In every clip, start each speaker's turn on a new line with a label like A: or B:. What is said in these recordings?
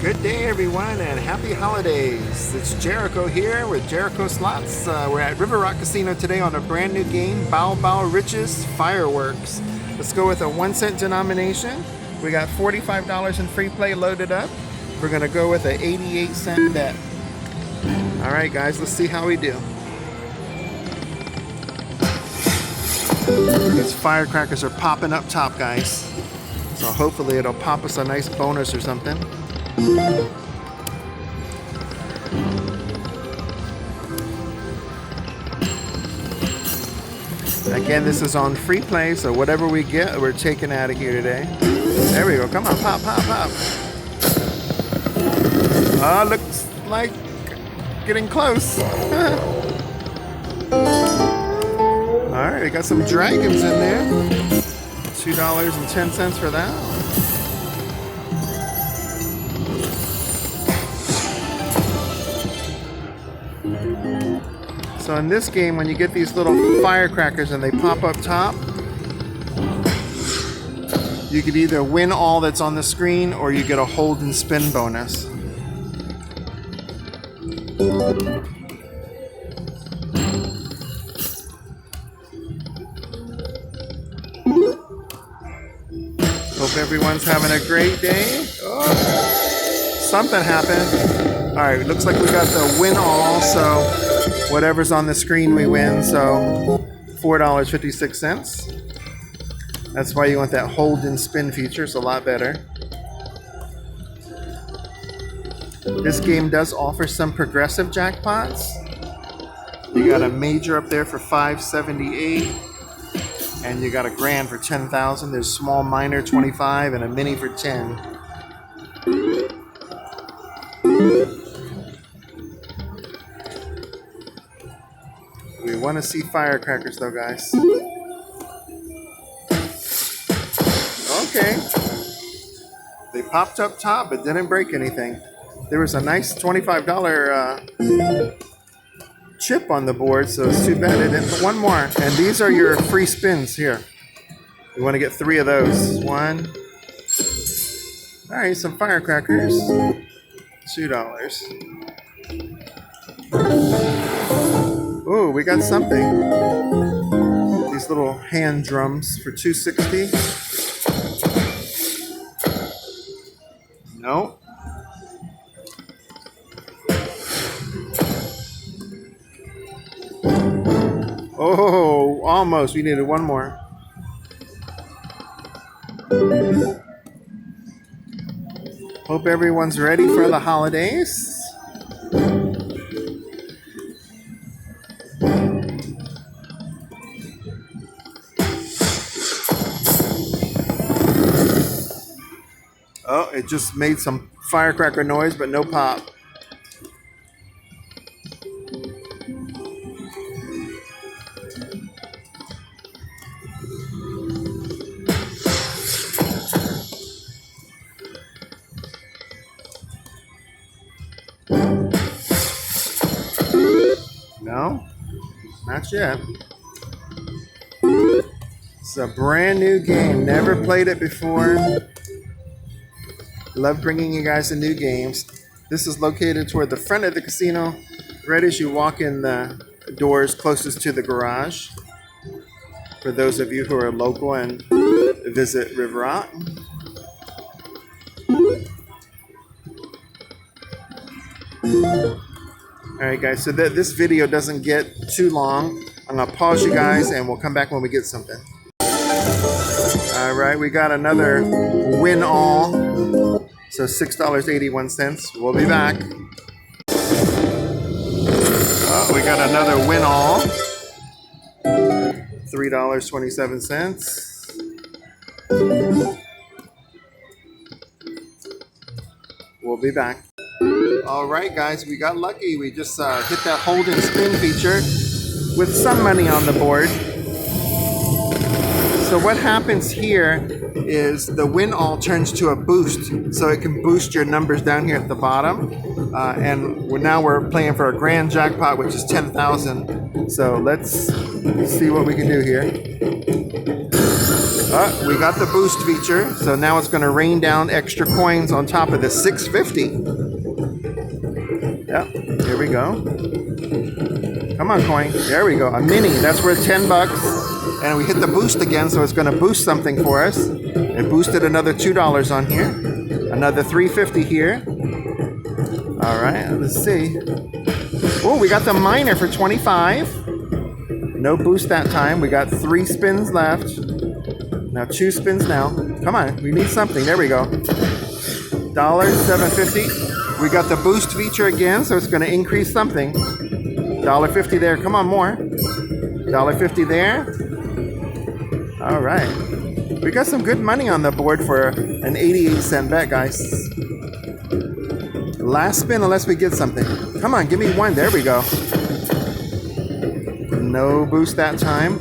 A: Good day, everyone, and happy holidays. It's Jericho here with Jericho Slots. We're at River Rock Casino today on a brand new game, Bow Bow Riches Fireworks. Let's go with a 1-cent denomination. We got $45 in free play loaded up. We're gonna go with an 88-cent bet. All right, guys, let's see how we do. These firecrackers are popping up top, guys. So hopefully it'll pop us a nice bonus or something. Again, this is on free play, so whatever we get, we're taking out of here today. There we go. Come on, pop, pop, pop. Looks like getting close. Alright, we got some dragons in there. $2.10 for that. So in this game, when you get these little firecrackers and they pop up top, you could either win all that's on the screen or you get a hold and spin bonus. Hope everyone's having a great day. Oh, something happened. All right, looks like we got the win all, so whatever's on the screen we win, so $4.56. That's why you want that hold and spin feature, it's a lot better. This game does offer some progressive jackpots. You got a major up there for $578, and you got a grand for $10,000. There's small minor 25 and a mini for 10. We want to see firecrackers though, guys. Okay. They popped up top but didn't break anything. There was a nice $25 chip on the board, so it's too bad it didn't. But one more. And these are your free spins here. We want to get 3 of those. 1. Alright, some firecrackers. $2. Oh, we got something. These little hand drums for $2.60. No. Oh, almost. We needed one more. Hope everyone's ready for the holidays. Oh, it just made some firecracker noise, but no pop. No, not yet. It's a brand new game. Never played it before. Love bringing you guys to new games. This is located toward the front of the casino, right as you walk in the doors closest to the garage. For those of you who are local and visit River Rock. Alright guys, so this video doesn't get too long. I'm going to pause you guys and we'll come back when we get something. Alright, we got another win all. So $6.81. We'll be back. Oh, we got another win all. $3.27. We'll be back. All right, guys, we got lucky. We just hit that hold and spin feature with some money on the board. So what happens here is the win all turns to a boost, so it can boost your numbers down here at the bottom. And now we're playing for a grand jackpot, which is 10,000. So let's see what we can do here. We got the boost feature, so now it's going to rain down extra coins on top of the 650. Yep, here we go. Come on, coin. There we go. A mini. That's worth 10 bucks. And we hit the boost again, so it's going to boost something for us. It boosted another $2 on here. Another 350 here. All right, let's see. Oh, we got the miner for 25. No boost that time. We got 3 spins left. Now 2 spins now. Come on, we need something. There we go. $7.50. We got the boost feature again, so it's going to increase something. $1.50 there. Come on, more. $1.50 there. All right. We got some good money on the board for an 88-cent bet, guys. Last spin unless we get something. Come on, give me one. There we go. No boost that time.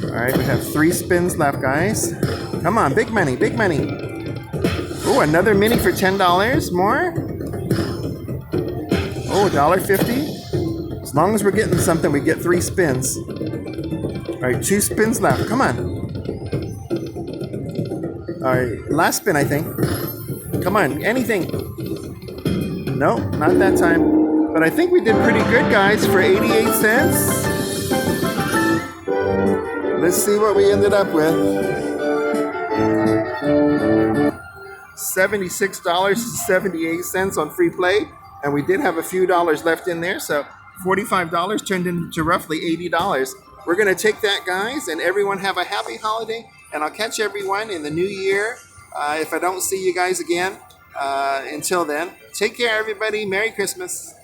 A: All right, we have 3 spins left, guys. Come on, big money, big money. Oh, another mini for $10. More. Oh, $1.50. As long as we're getting something, we get 3 spins. All right, 2 spins left. Come on. All right, last spin, I think. Come on, anything. No, not that time. But I think we did pretty good, guys, for 88 cents. Let's see what we ended up with. $76.78 on free play. And we did have a few dollars left in there. So $45 turned into roughly $80. We're going to take that, guys, and everyone have a happy holiday. And I'll catch everyone in the new year if I don't see you guys again. Until then, take care, everybody. Merry Christmas.